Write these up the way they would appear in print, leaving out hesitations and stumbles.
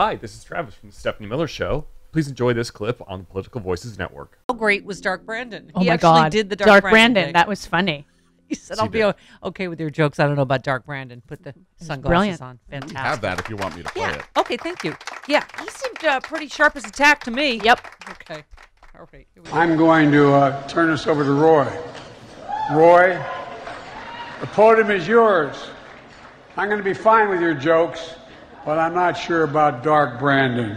Hi, this is Travis from the Stephanie Miller Show. Please enjoy this clip on the Political Voices Network. How great was Dark Brandon? Oh he my actually God. did the Dark Brandon thing. That was funny. He said, I'll be okay with your jokes. I don't know about Dark Brandon. Put the sunglasses on. Fantastic. Have that if you want me to play it. Okay, thank you. Yeah, he seemed pretty sharp as a tack to me. Yep. Okay. All right. I'm going to turn this over to Roy. Roy, the podium is yours. I'm going to be fine with your jokes, but I'm not sure about Dark Brandon.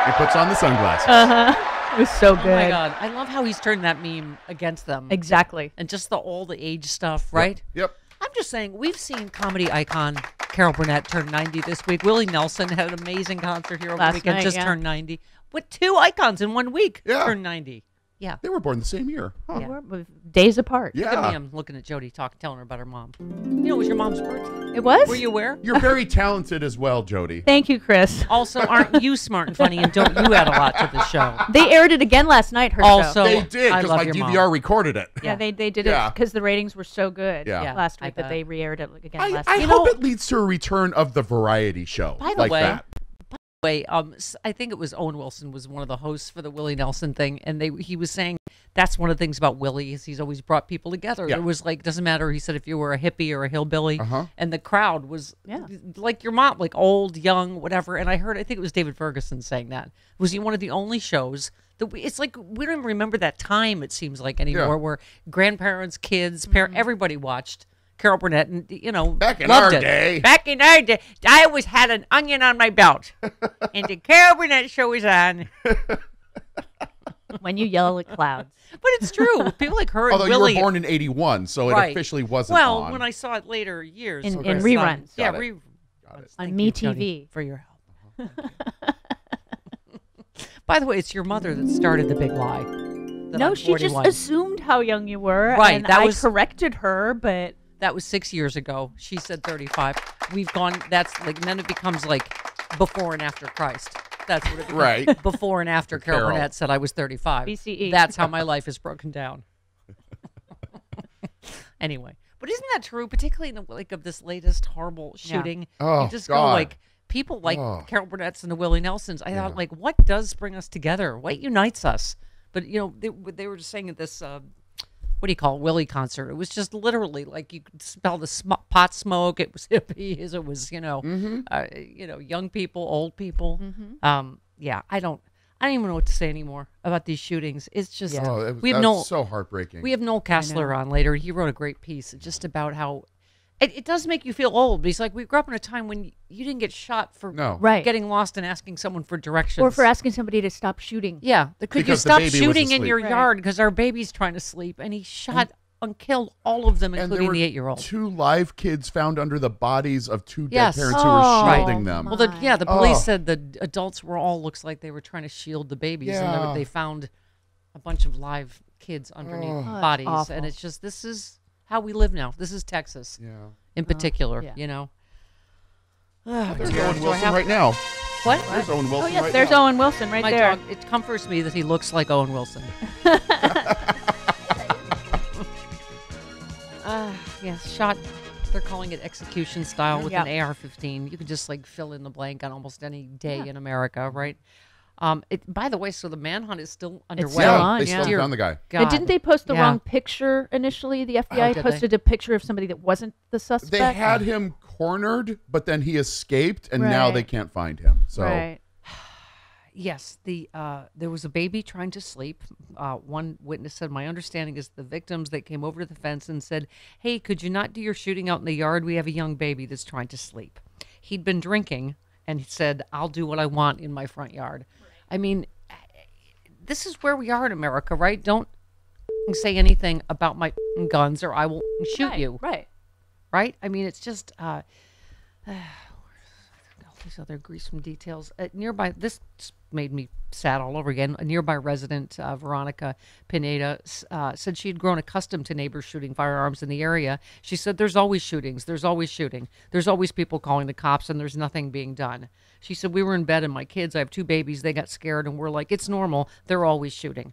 He puts on the sunglasses. It was so good. Oh my God. I love how he's turned that meme against them. Exactly. And just all the age stuff, right? Yep. I'm just saying, we've seen comedy icon Carol Burnett turn 90 this week. Willie Nelson had an amazing concert here over the weekend, just turned 90. With two icons in 1 week turned 90. Yeah. They were born the same year. Huh. They were days apart. Yeah. Look at me. I'm looking at Jody telling her about her mom. You know, it was your mom's birthday. It was? Were you aware? You're very talented as well, Jody. Thank you, Chris. Also, aren't you smart and funny, and don't you add a lot to the show? They aired it again last night, her Also, show. They did, I because love my your DVR mom. recorded it. Yeah, they did it because the ratings were so good last week that they re-aired it again last I week. hope it leads to a return of the variety show. By the like way, that. I think it was Owen Wilson was one of the hosts for the Willie Nelson thing, and he was saying that's one of the things about Willie is he's always brought people together. Yeah. It was like, doesn't matter, he said, if you were a hippie or a hillbilly, and the crowd was like your mom, like old, young, whatever. And I think it was David Ferguson saying that. It was one of the only shows that it's like we don't even remember that time, it seems like, anymore, where grandparents, kids, everybody watched Carol Burnett, and back in loved our it. day. Back in our day, I always had an onion on my belt, and the Carol Burnett show was on. When you yell at clouds. But it's true. People like her and Although Willie. you were born in 81, so it officially wasn't well, on. when I saw it later years. In reruns. Yeah, Got it. on Me Jody, TV. for your help. By the way, it's your mother that started the big lie. No, she just assumed how young you were. Right, And that I was corrected her, but that was 6 years ago. She said 35. We've gone. That's like, and then it becomes like before and after Christ. That's what it becomes. Right. Before and after Carol Burnett said I was 35. BCE. That's how my life is broken down. Anyway, but isn't that true? Particularly in the wake of this latest horrible shooting, Oh, you just God. go like, people like Carol Burnett's and the Willie Nelsons. I thought, like, what does bring us together? What unites us? But they were just saying at this what do you call it, Willie concert? It was just literally like you could smell the pot smoke. It was hippies. It was young people, old people. Yeah, I don't even know what to say anymore about these shootings. It's just that's so heartbreaking. We have Noel Kessler on later. He wrote a great piece just about how it does make you feel old. But he's like, we grew up in a time when you didn't get shot for getting lost and asking someone for directions. or for asking somebody to stop shooting. Yeah. Could you Because the stop baby was shooting in asleep. your yard because our baby's trying to sleep? And he shot and killed all of them, and there including were the 8-year-old. 2 live kids found under the bodies of 2 dead Yes. parents who were shielding them. Well, the police said the adults were all looks like they were trying to shield the babies, Yeah. and they found a bunch of live kids underneath bodies, awful. and it's just this is how we live now. This is Texas, in particular. yeah. There's Owen Wilson right now. What? There's Owen Wilson Oh, yes, right there's now. Owen Wilson right My there. dog. It comforts me that he looks like Owen Wilson. Yes, shot. They're calling it execution style with an AR-15. You can just like fill in the blank on almost any day in America, right? By the way, so the manhunt is still underway. still on, They still found the guy. God. And didn't they post the wrong picture initially? The FBI did posted a picture of somebody that wasn't the suspect. They had him cornered, but then he escaped, and now they can't find him. So Right. Yes, there was a baby trying to sleep. One witness said, my understanding is the victims that came over to the fence and said, hey, could you not do your shooting out in the yard? We have a young baby that's trying to sleep. He'd been drinking, and he said, I'll do what I want in my front yard. I mean, this is where we are in America, right? Don't say anything about my guns or I will shoot you. Right. Right? I mean, it's just... these other gruesome details. Nearby, this made me sad all over again. A nearby resident, Veronica Pineda, said she had grown accustomed to neighbors shooting firearms in the area. She said, there's always shootings. There's always shooting. There's always people calling the cops, and there's nothing being done. She said, we were in bed, and my kids, I have 2 babies, they got scared, and we're like, it's normal. They're always shooting.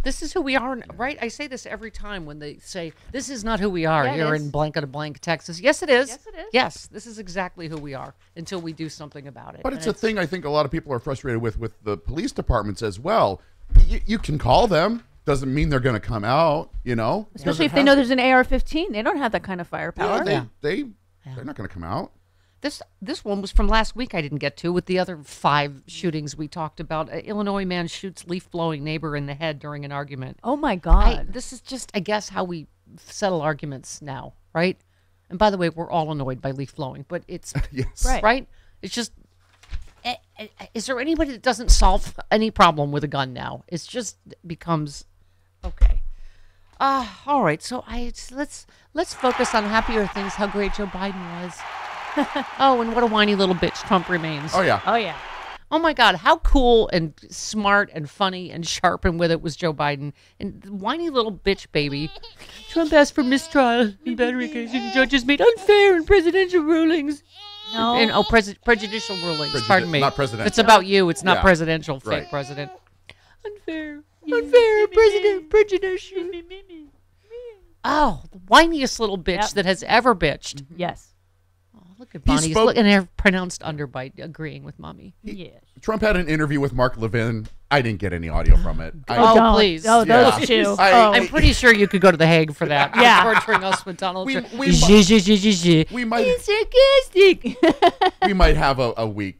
This is who we are, right? I say this every time when they say, this is not who we are here in blank, Texas. Yes, it is. Yes, it is. Yes, this is exactly who we are until we do something about it. But it's a thing I think a lot of people are frustrated with the police departments as well. You can call them. Doesn't mean they're going to come out, Especially if they know there's an AR-15. They don't have that kind of firepower. Yeah, they're not going to come out. This one was from last week I didn't get to with the other 5 shootings we talked about. An Illinois man shoots leaf-blowing neighbor in the head during an argument. Oh, my God. This is just, I guess, how we settle arguments now, right? And by the way, we're all annoyed by leaf-blowing, but it's... Yes. Right? It's just... Is there anybody that doesn't solve any problem with a gun now? It just becomes... Okay. All right, so let's focus on happier things, how great Joe Biden was. Oh, and what a whiny little bitch Trump remains. Oh, yeah. Oh, yeah. Oh, my God. How cool and smart and funny and sharp and with it was Joe Biden. And the whiny little bitch baby. Trump asked for mistrial in battery cases. Judges made unfair and presidential rulings. No. And, prejudicial rulings. Pardon me. Not presidential. It's about you. It's not Yeah. presidential, fake Right. president. Unfair. Unfair, president, prejudicial. Oh, the whiniest little bitch that has ever bitched. Yes. Look at Bonnie. He's looking at her pronounced underbite, agreeing with mommy. Yes. Trump had an interview with Mark Levin. I didn't get any audio from it. Don't. Please. Oh, those Yeah. two. I'm pretty sure you could go to The Hague for that. Yeah. Torturing us with Donald Trump. we might- He's sarcastic. We might have a week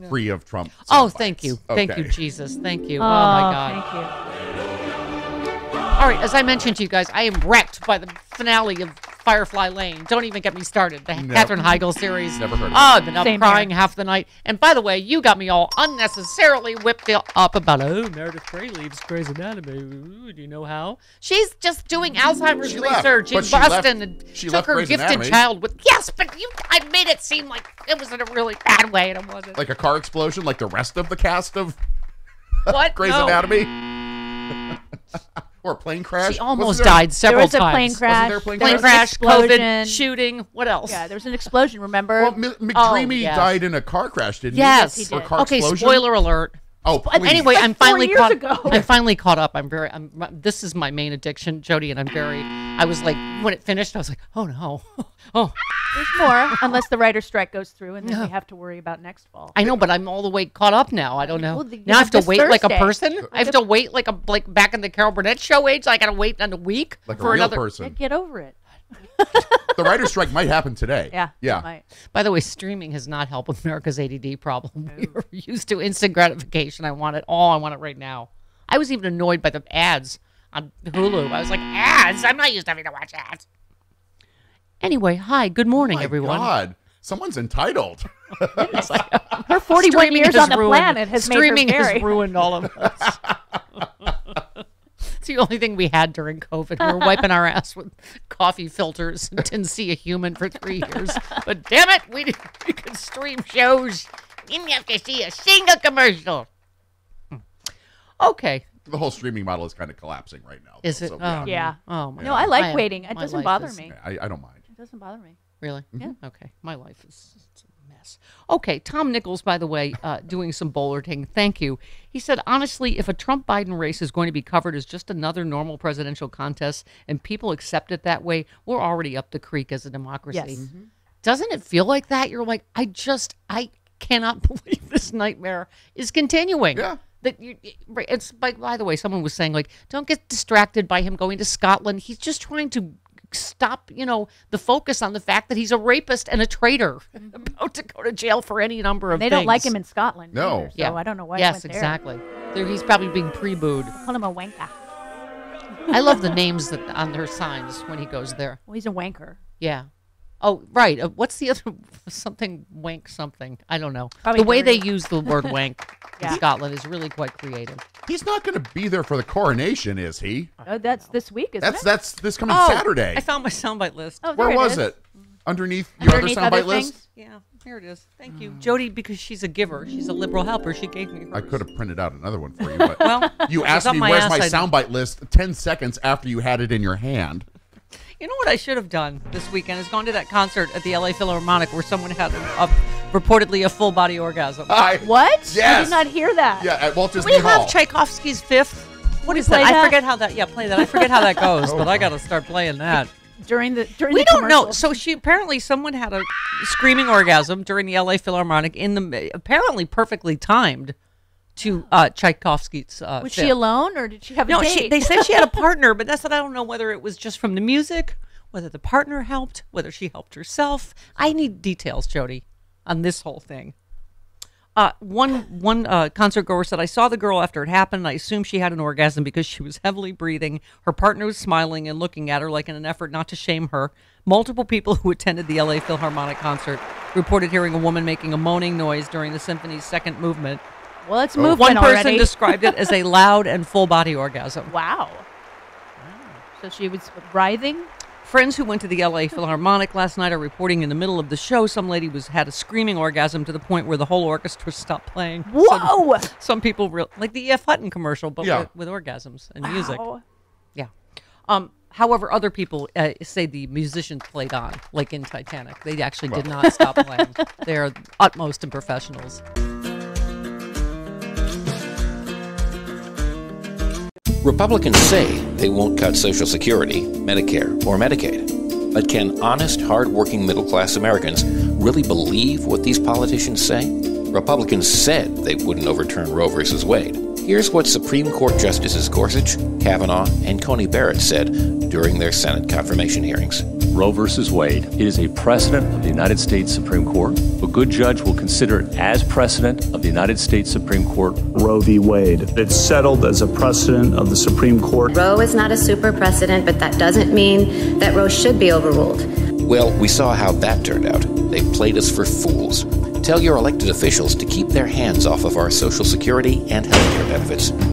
free of Trump. Oh, soundbites. thank you. Thank you, Okay. Jesus. Thank you. Oh, my God. Thank you. All right, as I mentioned to you guys, I am wrecked by the finale of Firefly Lane. Don't even get me started. The Katherine Heigl series. Never heard of it. Oh, I've been up Same crying here. half the night. And by the way, you got me all unnecessarily whipped up about, Meredith Grey leaves Grey's Anatomy. Ooh, do you know how? She's just doing Alzheimer's She left, research but in she Boston left- and she took left her Grey's gifted Anatomy. child with... Yes, but I made it seem like it was in a really bad way, and it wasn't. Like a car explosion, like the rest of the cast of What? Grey's No. Anatomy? Or a plane crash? She almost Wasn't there- died several There was a times. plane crash. there a plane There Plane was an crash, explosion. COVID, shooting. What else? Yeah, there was an explosion, remember? Well, McDreamy yes. died in a car crash, didn't Yes. he? He Or did. car Okay, explosion? spoiler alert. Oh, please. Anyway, I'm finally 4 years caught. ago. I'm finally caught up. This is my main addiction, Jody, and I was like, when it finished, I was like, oh no, oh. There's more, unless the writer's strike goes through, and then we have to worry about next fall. I know, but I'm all the way caught up now. I don't know. Well, you now I have to have wait this like a Thursday. person. I have to wait like back in the Carol Burnett show age. I got to wait a week Like a for real another person. Get over it. The writer's strike might happen today. Yeah. Yeah. it might. By the way, streaming has not helped with America's ADD problem. We're used to instant gratification. I want it all. I want it right now. I was even annoyed by the ads on Hulu. I was like, ads? I'm not used to having to watch ads. Anyway, hi. Good morning, My everyone. God. Someone's entitled. Her 41 Streaming years has on the ruined- planet has streaming made her very... has ruined all of us. It's the only thing we had during COVID. We were wiping our ass with coffee filters and didn't see a human for 3 years. But damn it, we could stream shows. Didn't have to see a single commercial. Okay. The whole streaming model is kind of collapsing right now. Is it? So, Oh, Yeah. Oh, my No, God. I like waiting. It my doesn't life bother is- me. I don't mind. It doesn't bother me. Really? Yeah. Okay. My life is it's a mess. Okay. Tom Nichols, by the way, doing some bulleting. Thank you. He said, honestly, if a Trump-Biden race is going to be covered as just another normal presidential contest and people accept it that way, we're already up the creek as a democracy. Yes. Doesn't it feel like that? You're like, I cannot believe this nightmare is continuing. Yeah. That it's by the way, someone was saying, like, don't get distracted by him going to Scotland. He's just trying to stop, the focus on the fact that he's a rapist and a traitor about to go to jail for any number of They things. don't like him in Scotland. No. Either, so I don't know why. Yes, he went there. exactly. He's probably being pre-booed. Call him a wanker. I love the names that on their signs when he goes there. Well, he's a wanker. Yeah. Oh, right. What's the other something wank something? I don't know. Probably the way they dirty. use the word wank Yeah. in Scotland is really quite creative. He's not going to be there for the coronation, is he? That's this week, isn't it? That's this coming Saturday. I found my soundbite list. Oh, there Where was is. it? Underneath your Underneath other other soundbite list? things? Yeah, here it is. Thank you. Jody, because she's a giver. She's a liberal helper. She gave me hers. I could have printed out another one for you, but Well, you it's asked up me my where's ass, my I- soundbite list 10 seconds after you had it in your hand. You know what I should have done this weekend is gone to that concert at the LA Philharmonic where someone had reportedly a full body orgasm. What? I Yes. did not hear that. Yeah, at Walt Disney We Hall. have Tchaikovsky's Fifth. What is that? I forget how that. Yeah, play that. I forget how that goes, but I got to start playing that. During the we don't know. So someone had a screaming orgasm during the L.A. Philharmonic apparently perfectly timed to Tchaikovsky's. Was she alone, or did she have a date? They said she had a partner, but I don't know whether it was just from the music, whether the partner helped, whether she helped herself. I need details, Jody, on this whole thing. One concert goer said, I saw the girl after it happened. I assumed she had an orgasm because she was heavily breathing. Her partner was smiling and looking at her like in an effort not to shame her. Multiple people who attended the LA Philharmonic concert reported hearing a woman making a moaning noise during the symphony's second movement. Well, it's movement One person already. described it as a loud and full body orgasm. Wow. So she was writhing? Friends who went to the LA Philharmonic last night are reporting in the middle of the show, some lady had a screaming orgasm to the point where the whole orchestra stopped playing. Whoa! Some people, like the E.F. Hutton commercial, but with orgasms and music. Yeah. However, other people say the musicians played on, like in Titanic. They actually did not stop playing. They're utmost in professionals. Republicans say they won't cut Social Security, Medicare, or Medicaid. But can honest, hard-working middle-class Americans really believe what these politicians say? Republicans said they wouldn't overturn Roe v. Wade. Here's what Supreme Court Justices Gorsuch, Kavanaugh, and Coney Barrett said during their Senate confirmation hearings. Roe v. Wade, it is a precedent of the United States Supreme Court. A good judge will consider it as precedent of the United States Supreme Court. Roe v. Wade. It's settled as a precedent of the Supreme Court. Roe is not a super precedent, but that doesn't mean that Roe should be overruled. Well, we saw how that turned out. They played us for fools. Tell your elected officials to keep their hands off of our Social Security and healthcare benefits.